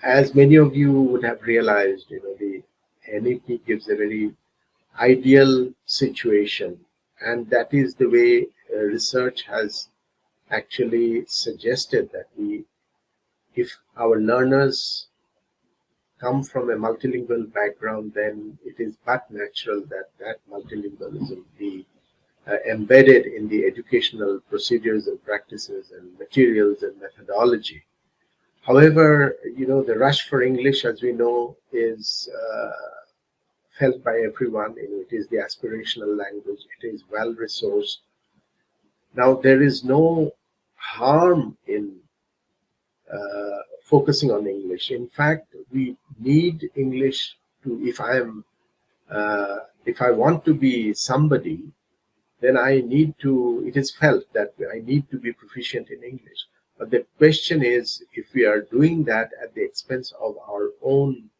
as many of you would have realized, the NEP gives a very ideal situation, and that is the way research has actually suggested that if our learners come from a multilingual background, then it is but natural that that multilingualism be embedded in the educational procedures and practices and materials and methodology. However, the rush for English, as we know, is felt by everyone. It is the aspirational language. It is well resourced. Now, there is no harm in focusing on English. In fact, we need English to. If I want to be somebody, then I need to. It is felt that I need to be proficient in English. But the question is, if we are doing that at the expense of our own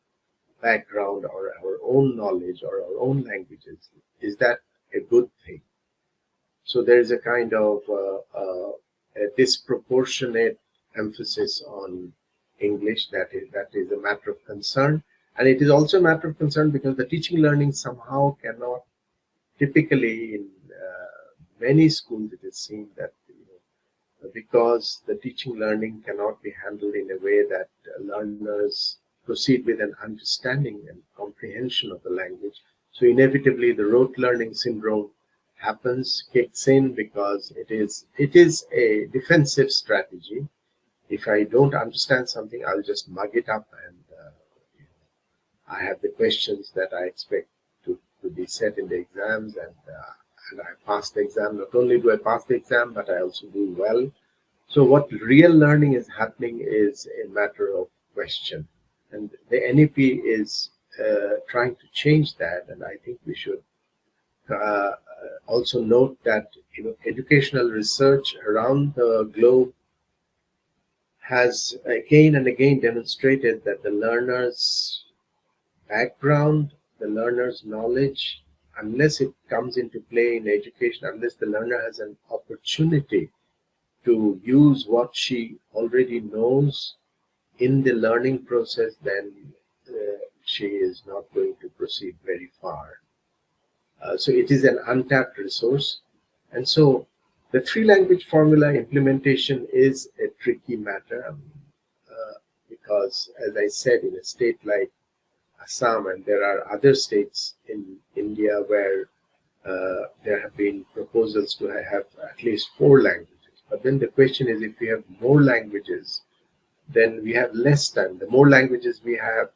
background or our own knowledge or our own languages, is that a good thing? So there is a kind of a disproportionate emphasis on English that is a matter of concern. And it is also a matter of concern because the teaching learning somehow cannot, typically in many schools it is seen that because the teaching learning cannot be handled in a way that learners proceed with an understanding and comprehension of the language. So inevitably the rote learning syndrome happens, kicks in, because it is a defensive strategy. If I don't understand something, I'll just mug it up, and I have the questions that I expect to be set in the exams, and I pass the exam. Not only do I pass the exam, but I also do well. So what real learning is happening is a matter of question, and the NEP is trying to change that. And I think we should also note that educational research around the globe has again and again demonstrated that the learner's background, the learner's knowledge, unless it comes into play in education, unless the learner has an opportunity to use what she already knows in the learning process, then she is not going to proceed very far. So it is an untapped resource. And so the three-language formula implementation is a tricky matter because, as I said, in a state like Assam, and there are other states in India where there have been proposals to have at least 4 languages. But then the question is, if we have more languages, then we have less time. The more languages we have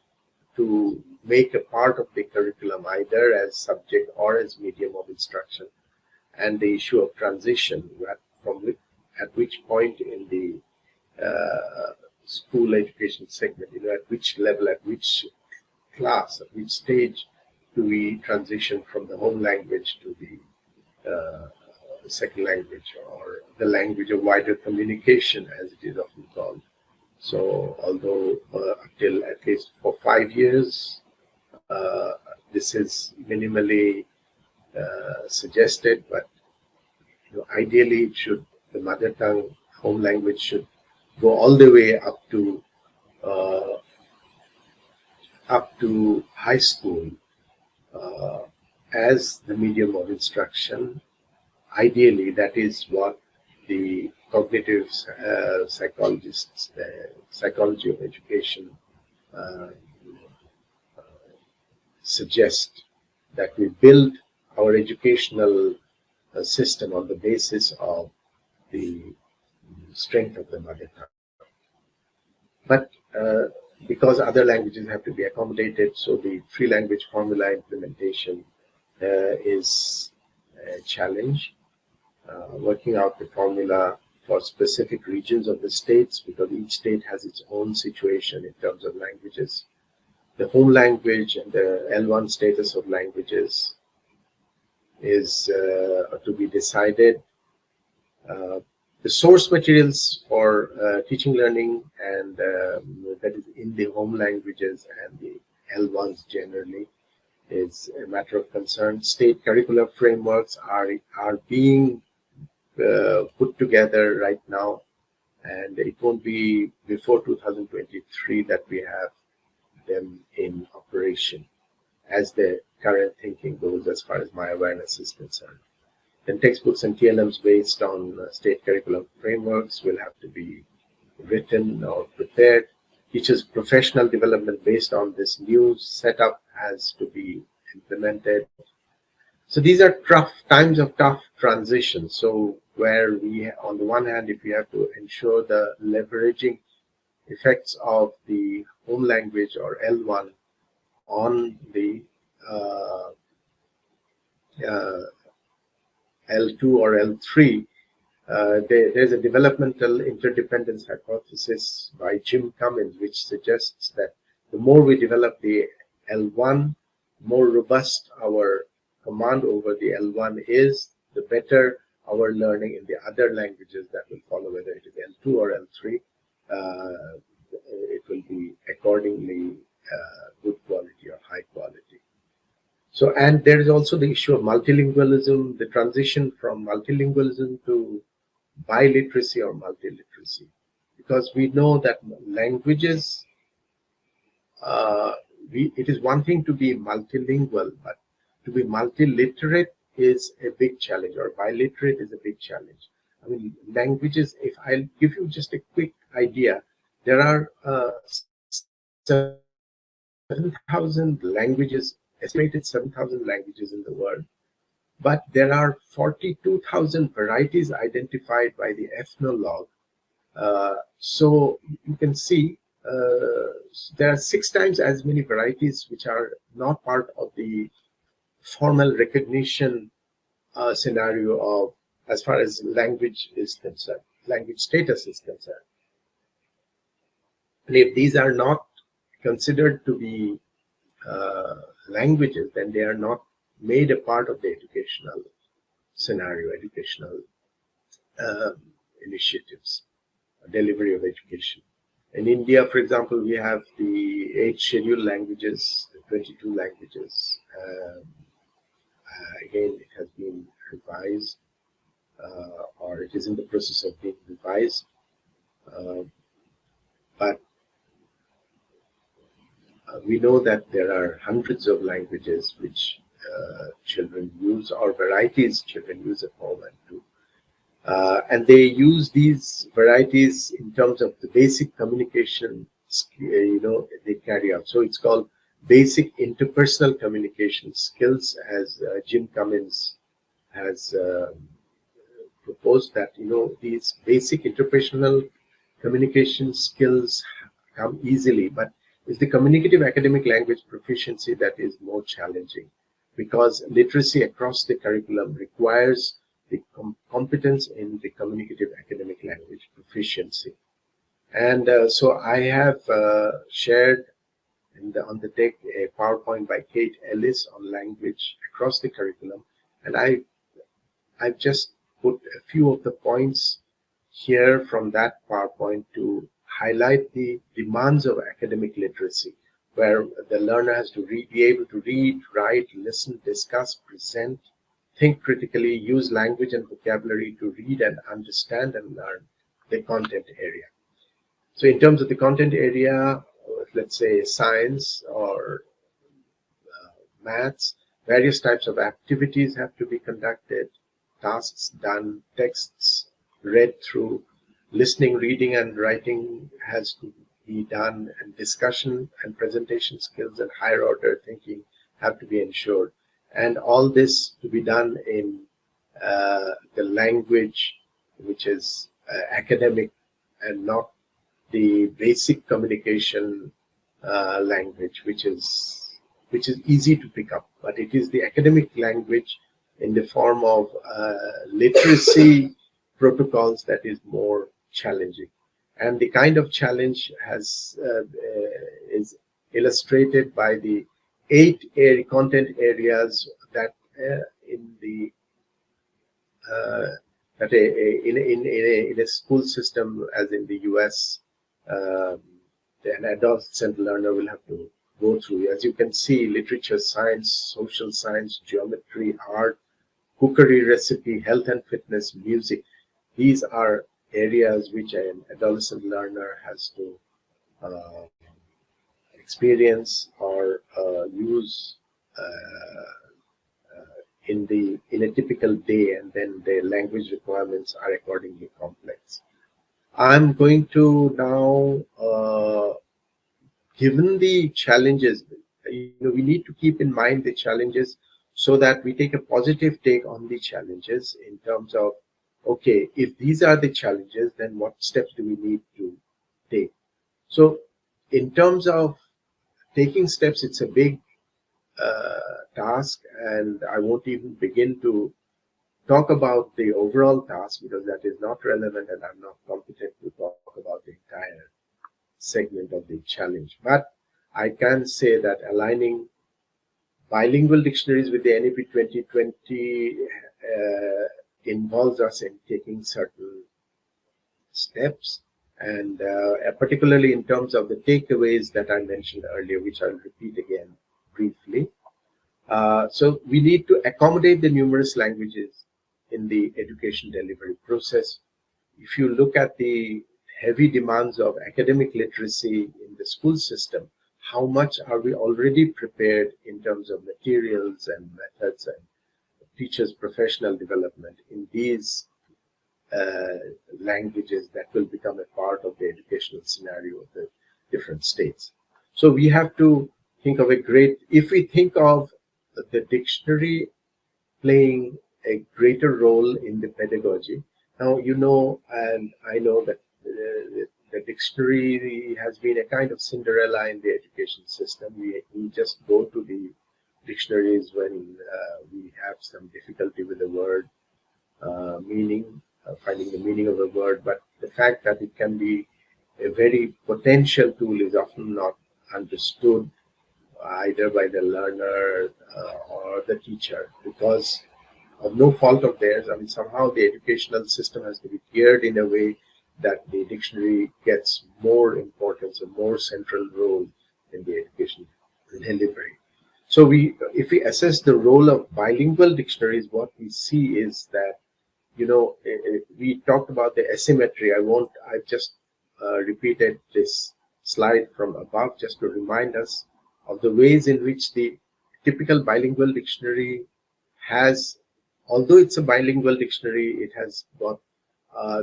to make a part of the curriculum, either as subject or as medium of instruction, and the issue of transition, at which point in the school education segment, at which level, at which class, at which stage do we transition from the home language to the second language, or the language of wider communication, as it is often called. So although until at least for 5 years, this is minimally suggested, but ideally it should, the mother tongue home language should go all the way up to high school as the medium of instruction. Ideally, that is what the cognitive psychologists, the psychology of education, suggest, that we build our educational system on the basis of the strength of the mother tongue. But because other languages have to be accommodated, so the three-language formula implementation is a challenge. Working out the formula for specific regions of the states, because each state has its own situation in terms of languages. The home language and the L1 status of languages is to be decided. The source materials for teaching learning, and that is in the home languages and the L1s generally, is a matter of concern. State curricular frameworks are being put together right now, and it won't be before 2023 that we have them in operation, as the current thinking goes as far as my awareness is concerned. Then textbooks and TLMs based on state curriculum frameworks will have to be written or prepared. Teachers' professional development based on this new setup has to be implemented. So these are times of tough transition. So where we, on the one hand, if we have to ensure the leveraging effects of the home language or L1 on the L2 or L3, there's a developmental interdependence hypothesis by Jim Cummins, which suggests that the more we develop the L1, more robust our command over the L1 is, the better our learning in the other languages that will follow, whether it is L2 or L3. It will be accordingly good quality or high quality. So, and there is also the issue of multilingualism, the transition from multilingualism to biliteracy or multiliteracy, because we know that languages, it is one thing to be multilingual, but to be multiliterate is a big challenge, or biliterate is a big challenge. I mean, languages, if I'll give you just a quick idea, there are 7,000 languages, estimated 7,000 languages in the world, but there are 42,000 varieties identified by the ethnologue. So you can see there are 6 times as many varieties which are not part of the formal recognition scenario of, as far as language is concerned, language status is concerned. And if these are not considered to be languages, then they are not made a part of the educational scenario, educational initiatives, delivery of education. In India, for example, we have the 8 scheduled languages, 22 languages. Again, it has been revised, or it is in the process of being revised. But we know that there are hundreds of languages which children use, or varieties children use at home and do. And they use these varieties in terms of the basic communication, they carry out. So it's called basic interpersonal communication skills, as Jim Cummins has proposed that, these basic interpersonal communication skills come easily, but it's the communicative academic language proficiency that is more challenging, because literacy across the curriculum requires the competence in the communicative academic language proficiency. And so I have shared on the deck a PowerPoint by Kate Ellis on language across the curriculum, and I've just put a few of the points here from that PowerPoint to highlight the demands of academic literacy, where the learner has to be able to read, write, listen, discuss, present, think critically, use language and vocabulary to read and understand and learn the content area. So in terms of the content area, let's say science or maths, various types of activities have to be conducted, tasks done, texts read through, listening, reading, and writing has to be done, and discussion and presentation skills and higher order thinking have to be ensured. And all this to be done in the language which is academic and not the basic communication language, which is easy to pick up, but it is the academic language in the form of literacy protocols that is more challenging. And the kind of challenge is illustrated by the 8 content areas that in a school system, as in the US, an adolescent learner will have to go through. As you can see, literature, science, social science, geometry, art, cookery, recipe, health and fitness, music. These are areas which an adolescent learner has to uh, experience or use in a typical day, and then their language requirements are accordingly complex. I'm going to now, given the challenges, we need to keep in mind the challenges so that we take a positive take on the challenges in terms of, okay, if these are the challenges, then what steps do we need to take? So, in terms of taking steps, it's a big task, and I won't even begin to talk about the overall task because that is not relevant and I'm not competent to talk about the entire segment of the challenge. But I can say that aligning bilingual dictionaries with the NEP 2020 involves us in taking certain steps, and particularly in terms of the takeaways that I mentioned earlier, which I'll repeat again briefly. So we need to accommodate the numerous languages in the education delivery process. If you look at the heavy demands of academic literacy in the school system, how much are we already prepared in terms of materials and methods and teachers' professional development in these languages that will become a part of the educational scenario of the different states. So we have to think of if we think of the dictionary playing a greater role in the pedagogy. Now, and I know that the dictionary has been a kind of Cinderella in the education system. We just go to the dictionaries when we have some difficulty with the word finding the meaning of a word, but the fact that it can be a very potential tool is often not understood either by the learner or the teacher because of no fault of theirs. I mean, somehow the educational system has to be geared in a way that the dictionary gets more importance, a more central role in the education delivery. So if we assess the role of bilingual dictionaries, what we see is that, we talked about the asymmetry. I've just repeated this slide from above just to remind us of the ways in which the typical bilingual dictionary has, although it's a bilingual dictionary, it has got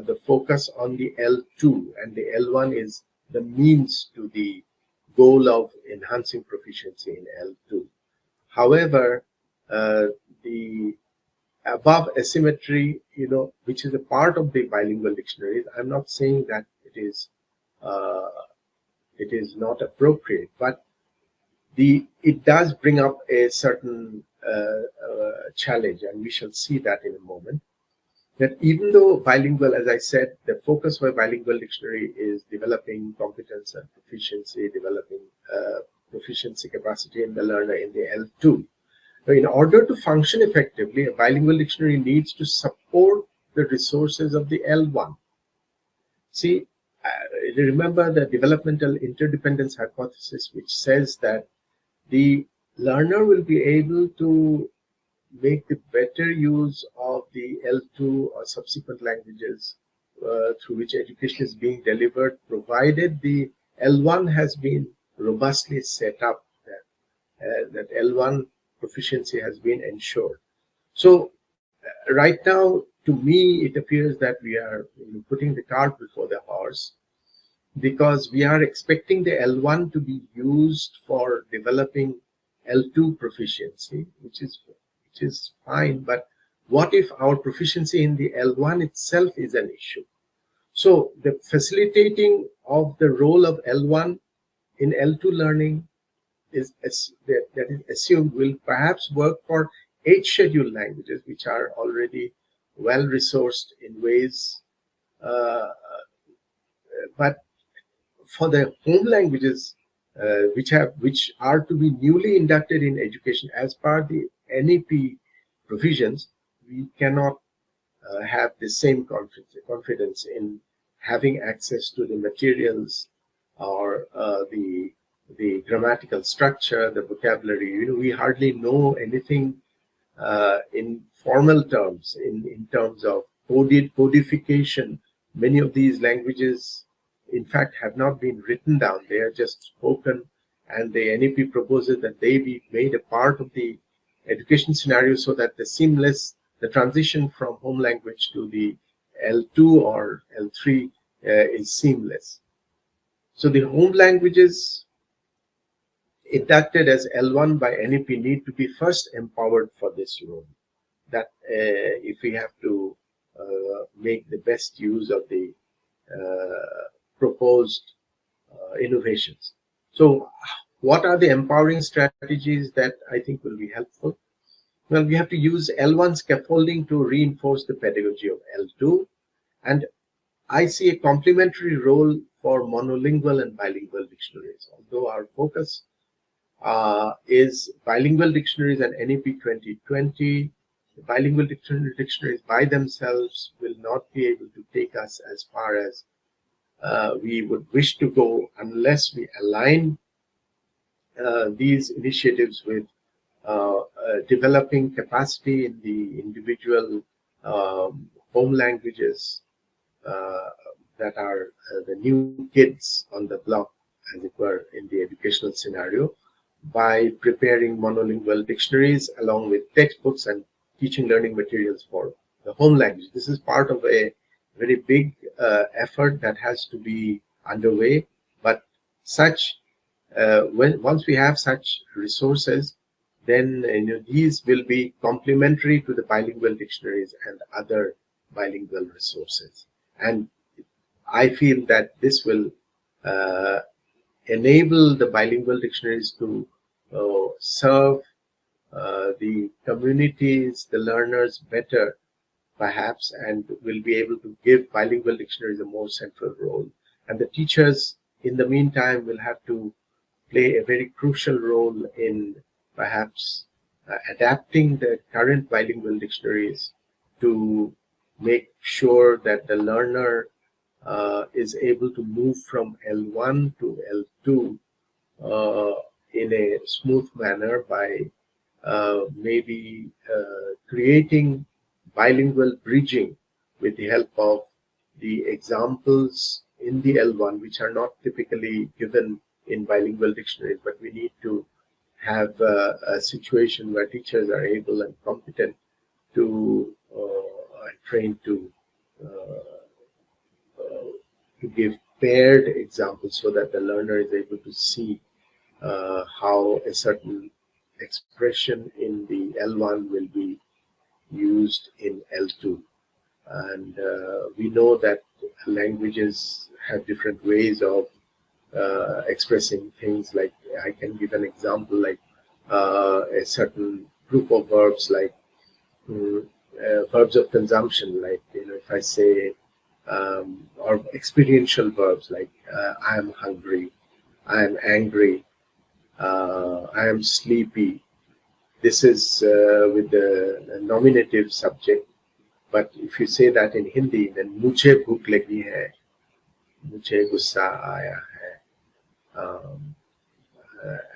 the focus on the L2, and the L1 is the means to the goal of enhancing proficiency in L2. However, the above asymmetry, which is a part of the bilingual dictionaries, I'm not saying that uh, it is not appropriate, but it does bring up a certain challenge, and we shall see that in a moment. That even though bilingual, as I said, the focus for a bilingual dictionary is developing competence and proficiency, developing proficiency capacity in the learner in the L2. Now, in order to function effectively, a bilingual dictionary needs to support the resources of the L1. See, remember the developmental interdependence hypothesis, which says that the learner will be able to make the better use of the L2 or subsequent languages through which education is being delivered, provided the L1 has been robustly set up, that L1 proficiency has been ensured. So right now, to me, it appears that we are putting the cart before the horse, because we are expecting the L1 to be used for developing L2 proficiency, which is fine. But what if our proficiency in the L1 itself is an issue? So the facilitating of the role of L1 in L2 learning that is assumed will perhaps work for 8 scheduled languages, which are already well resourced in ways, but for the home languages which are to be newly inducted in education as per the NEP provisions, we cannot have the same confidence in having access to the materials or the grammatical structure, the vocabulary. We hardly know anything in formal terms, in terms of codification Many of these languages, in fact, have not been written down. They are just spoken, and the NEP proposes that they be made a part of the education scenario so that the transition from home language to the L2 or L3 is seamless. So the home languages inducted as L1 by NEP need to be first empowered for this role. That if we have to make the best use of the proposed innovations. So what are the empowering strategies that I think will be helpful? Well, we have to use L1 scaffolding to reinforce the pedagogy of L2, and I see a complementary role for monolingual and bilingual dictionaries. Although our focus is bilingual dictionaries and NEP 2020, the bilingual dictionaries by themselves will not be able to take us as far as we would wish to go unless we align these initiatives with developing capacity in the individual home languages that are the new kids on the block, as it were, in the educational scenario, by preparing monolingual dictionaries along with textbooks and teaching learning materials for the home language. This is part of a very big effort that has to be underway, but once we have such resources, then these will be complementary to the bilingual dictionaries and other bilingual resources. And I feel that this will enable the bilingual dictionaries to serve the communities, the learners better, perhaps, and will be able to give bilingual dictionaries a more central role. And the teachers, in the meantime, will have to play a very crucial role in perhaps adapting the current bilingual dictionaries to make sure that the learner is able to move from L1 to L2 in a smooth manner by maybe creating bilingual bridging with the help of the examples in the L1, which are not typically given in bilingual dictionaries, but we need to have a situation where teachers are able and competent to train to give paired examples so that the learner is able to see how a certain expression in the L1 will be used in L2. And we know that languages have different ways of expressing things. Like, I can give an example, like a certain group of verbs, like verbs of consumption, like if I say or experiential verbs like I am hungry, I am angry, I am sleepy. This is with the nominative subject. But if you say that in Hindi, then मुझे भूख लगी है, मुझे गुस्सा आया है,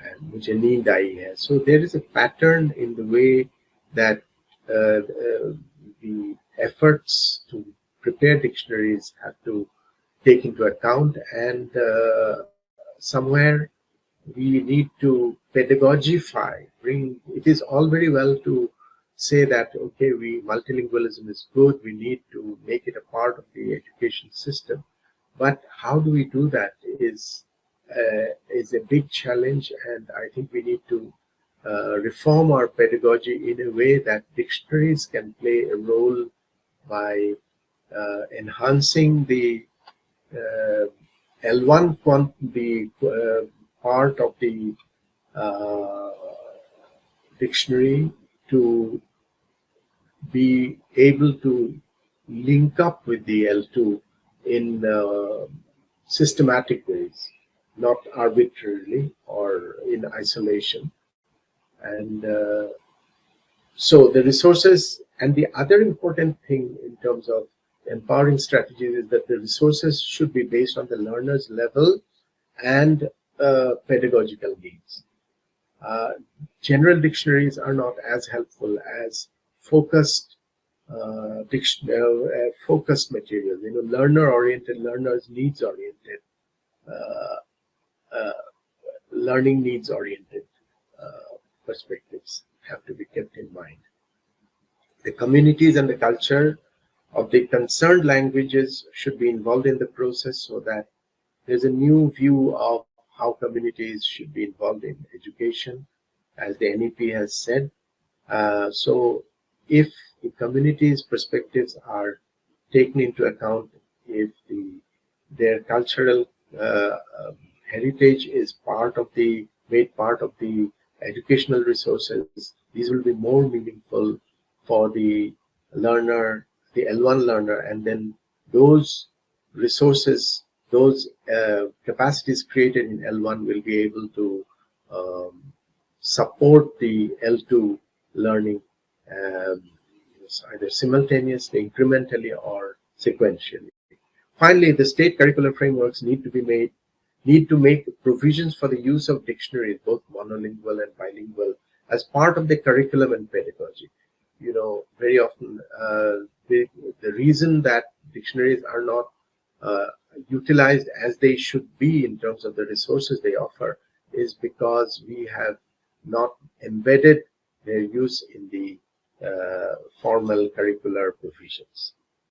and मुझे नींद आई है. So there is a pattern in the way that the efforts to prepare dictionaries have to take into account, and somewhere we need to pedagogify. It is all very well to say that, okay, multilingualism is good, we need to make it a part of the education system, but how do we do that is a big challenge. And I think we need to reform our pedagogy in a way that dictionaries can play a role by enhancing the L1 part of the dictionary to be able to link up with the L2 in systematic ways, not arbitrarily or in isolation. And so the resources, and the other important thing in terms of empowering strategies, is that the resources should be based on the learner's level and pedagogical needs. General dictionaries are not as helpful as focused focused materials, learner-oriented, learners needs-oriented, uh, learning needs-oriented perspectives have to be kept in mind. The communities and the culture of the concerned languages should be involved in the process so that there's a new view of how communities should be involved in education, as the NEP has said. So if the communities' perspectives are taken into account, if their cultural heritage is made part of the educational resources, these will be more meaningful for the learner, the L1 learner, and then those resources, those capacities created in L1 will be able to um, support the L2 learning um, either simultaneously, incrementally, or sequentially. Finally, the state curricular frameworks need to make provisions for the use of dictionaries, both monolingual and bilingual, as part of the curriculum and pedagogy. Very often the reason that dictionaries are not uh, utilized as they should be in terms of the resources they offer is because we have not embedded their use in the formal curricular provisions.